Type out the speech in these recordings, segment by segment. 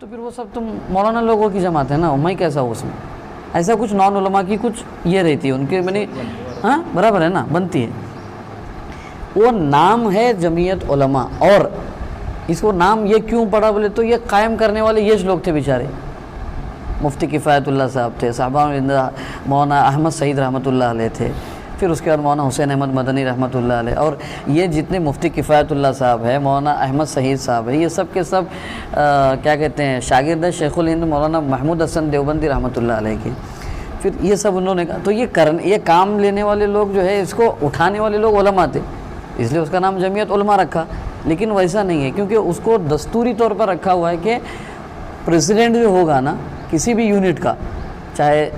تو پھر وہ سب تم مولانا لوگوں کی جماعت ہے نا، میں کیسا ہوں اس میں؟ ایسا کچھ نان علماء کی کچھ یہ رہتی ہے ان کے، میں نے ہاں برابر ہے نا، بنتی ہے۔ وہ نام ہے جمعیت علماء، اور اس کو نام یہ کیوں پڑا بولے تو یہ قائم کرنے والے یہ لوگ تھے بیچارے، مفتی کفایت اللہ صاحب تھے، صاحبان مولانا احمد سعید رحمۃ اللہ علیہ تھے، پھر اس کے بعد مولانا حسین احمد مدنی رحمۃ اللہ علیہ، اور یہ جتنے مفتی کفایت اللہ صاحب ہے، مولانا احمد سعید صاحب ہے، یہ سب کے سب کیا کہتے ہیں، شاگرد شیخ الہند مولانا محمود حسن دیوبندی رحمۃ اللہ علیہ کی۔ پھر یہ سب انہوں نے کہا، تو یہ کام لینے والے لوگ جو ہے، اس کو اٹھانے والے لوگ علماء تھے، اس لیے اس کا نام جمعیت علماء رکھا۔ لیکن ویسا نہیں ہے، کیونکہ اس کو دستوری طور پر رکھا ہوا ہے کہ پریزیڈنٹ جو ہوگا نا کسی بھی یونٹ کا، چاہے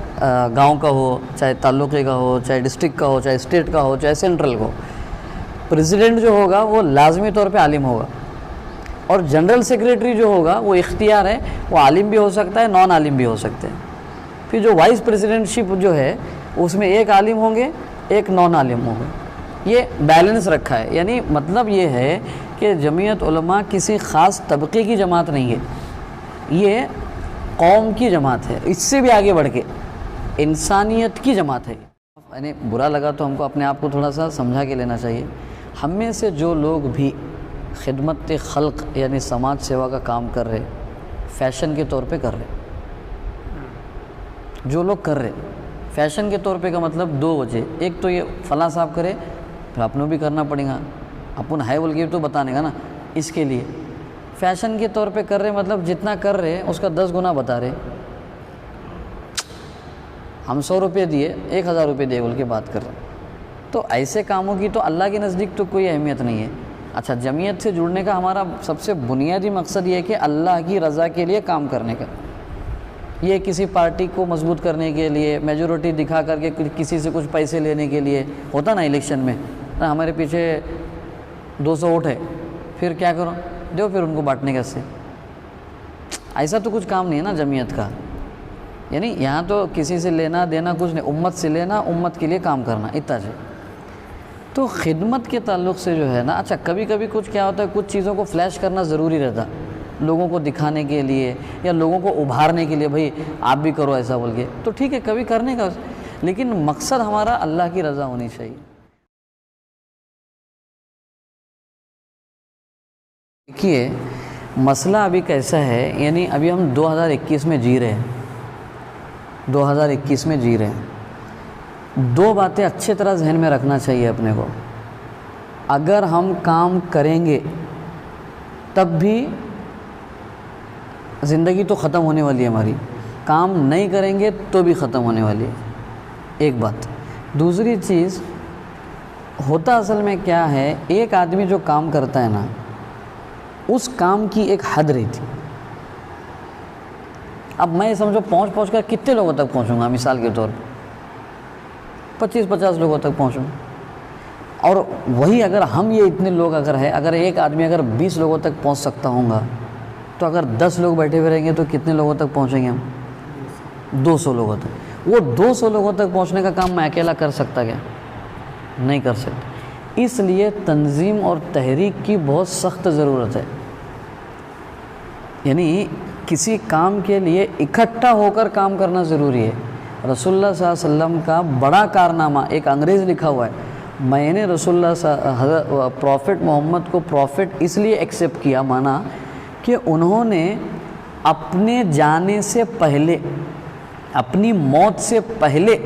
گاؤں کا ہو، چاہے تعلقے کا ہو، چاہے ڈسٹرکٹ کا ہو، چاہے اسٹیٹ کا ہو، چاہے سینٹرل کا ہو، پریزیڈنٹ جو ہوگا وہ لازمی طور پہ عالم ہوگا، اور جنرل سیکریٹری جو ہوگا وہ اختیار ہے، وہ عالم بھی ہو سکتا ہے، نان عالم بھی ہو سکتے ہیں۔ پھر جو وائس پریزیڈنٹ شپ جو ہے اس میں ایک عالم ہوں گے، ایک نان عالم ہوں گے، یہ بیلنس رکھا ہے۔ یعنی مطلب یہ ہے کہ جمعیت علماء کسی خاص طبقے کی جماعت نہیں ہے، یہ قوم کی جماعت ہے، اس سے بھی آگے بڑھ کے انسانیت کی جماعت ہے۔ یعنی برا لگا تو ہم کو اپنے آپ کو تھوڑا سا سمجھا کے لینا چاہیے۔ ہم میں سے جو لوگ بھی خدمت خلق یعنی سماج سیوا کا کام کر رہے، فیشن کے طور پہ کر رہے، جو لوگ کر رہے فیشن کے طور پہ کا مطلب دو وجہ، ایک تو یہ فلاں صاحب کرے پھر اپنوں بھی کرنا پڑے گا، اپن ہے بول کے تو بتانے گا نا، اس کے لیے فیشن کے طور پہ کر رہے، مطلب جتنا کر رہے اس کا 10 گنا بتا رہے۔ ہم 100 روپے دیے 1000 روپے دے بول کے بات کر رہے، تو ایسے کاموں کی تو اللہ کے نزدیک تو کوئی اہمیت نہیں ہے۔ اچھا، جمعیت سے جڑنے کا ہمارا سب سے بنیادی مقصد یہ ہے کہ اللہ کی رضا کے لیے کام کرنے کا، یہ کسی پارٹی کو مضبوط کرنے کے لیے، میجورٹی دکھا کر کے کسی سے کچھ پیسے لینے کے لیے ہوتا نا الیکشن میں، ہمارے پیچھے 200 ووٹ ہے، پھر کیا کرو، دو پھر ان کو بانٹنے کا سے، ایسا تو کچھ کام نہیں ہے نا جمعیت کا۔ یعنی یہاں تو کسی سے لینا دینا کچھ نہیں، امت سے لینا، امت کے لیے کام کرنا، اتنا ہے۔ تو خدمت کے تعلق سے جو ہے نا، اچھا کبھی کبھی کچھ کیا ہوتا ہے، کچھ چیزوں کو فلیش کرنا ضروری رہتا لوگوں کو دکھانے کے لیے یا لوگوں کو ابھارنے کے لیے، بھائی آپ بھی کرو ایسا بول کے، تو ٹھیک ہے کبھی کرنے کا، لیکن مقصد ہمارا اللہ کی رضا ہونی چاہیے۔ دیکھیے مسئلہ ابھی کیسا ہے، یعنی ابھی ہم 2021 میں جی رہے ہیں، 2021 میں جی رہے ہیں۔ دو باتیں اچھی طرح ذہن میں رکھنا چاہیے اپنے کو، اگر ہم کام کریں گے تب بھی زندگی تو ختم ہونے والی ہے ہماری، کام نہیں کریں گے تو بھی ختم ہونے والی ہے، ایک بات۔ دوسری چیز ہوتا اصل میں کیا ہے، ایک آدمی جو کام کرتا ہے نا، اس کام کی ایک حد رہتی۔ اب میں سمجھو پہنچ کر کتنے لوگوں تک پہنچوں گا، مثال کے طور پر 25-50 لوگوں تک پہنچوں، اور وہی اگر ہم یہ اتنے لوگ اگر ہے، اگر ایک آدمی اگر 20 لوگوں تک پہنچ سکتا ہوں گا، تو اگر 10 لوگ بیٹھے ہوئے رہیں گے تو کتنے لوگوں تک پہنچیں گے ہم؟ 200 لوگوں تک۔ وہ 200 لوگوں تک پہنچنے کا کام میں اکیلا کر سکتا کیا؟ نہیں کر سکتا۔ اس لیے تنظیم اور تحریک کی بہت سخت ضرورت ہے، یعنی کسی کام کے لیے اکٹھا ہو کر کام کرنا ضروری ہے۔ رسول اللہ صلی اللہ علیہ وسلم کا بڑا کارنامہ، ایک انگریز لکھا ہوا ہے، میں نے رسول اللہ پروفٹ محمد کو پروفٹ اس لیے ایکسیپٹ کیا، مانا کہ انہوں نے اپنے جانے سے پہلے، اپنی موت سے پہلے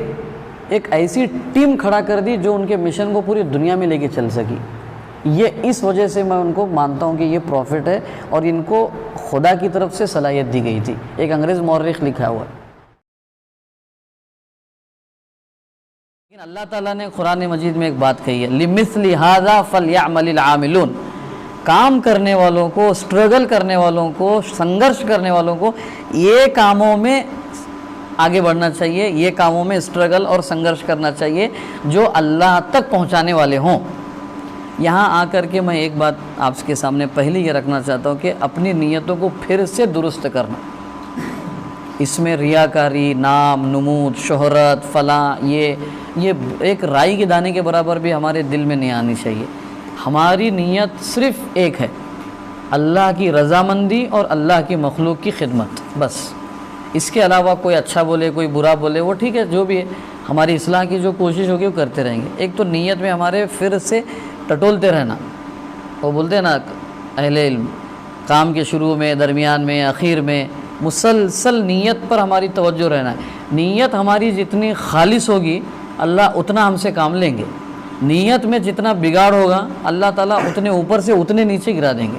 ایک ایسی ٹیم کھڑا کر دی جو ان کے مشن کو پوری دنیا میں لے کے چل سکی۔ یہ اس وجہ سے میں ان کو مانتا ہوں کہ یہ پروفٹ ہے، اور ان کو خدا کی طرف سے صلاحیت دی گئی تھی۔ ایک انگریز مورخ لکھا ہوا ہے۔ لیکن اللہ تعالیٰ نے قرآن مجید میں ایک بات کہی ہے، لِمِثْلِ هَذَا فَلْيَعْمَلِ الْعَامِلُونَ، کام کرنے والوں کو، سٹرگل کرنے والوں کو، سنگرش کرنے والوں کو یہ کاموں میں آگے بڑھنا چاہیے، یہ کاموں میں سٹرگل اور سنگرش کرنا چاہیے جو اللہ تک پہنچانے والے ہوں۔ یہاں آ کر کے میں ایک بات آپ کے سامنے پہلے یہ رکھنا چاہتا ہوں کہ اپنی نیتوں کو پھر سے درست کرنا، اس میں ریاکاری، نام، نمود، شہرت، فلاں، یہ ایک رائی کے دانے کے برابر بھی ہمارے دل میں نہیں آنی چاہیے۔ ہماری نیت صرف ایک ہے، اللہ کی رضامندی اور اللہ کی مخلوق کی خدمت، بس اس کے علاوہ کوئی اچھا بولے کوئی برا بولے وہ ٹھیک ہے، جو بھی ہے ہماری اصلاح کی جو کوشش ہوگی وہ کرتے رہیں گے۔ ایک تو نیت میں ہمارے پھر سے ٹٹولتے رہنا، وہ بولتے ہیں نا اہل علم، کام کے شروع میں، درمیان میں، اخیر میں مسلسل نیت پر ہماری توجہ رہنا ہے۔ نیت ہماری جتنی خالص ہوگی اللہ اتنا ہم سے کام لیں گے، نیت میں جتنا بگاڑ ہوگا اللہ تعالیٰ اتنے اوپر سے اتنے نیچے گرا دیں گے۔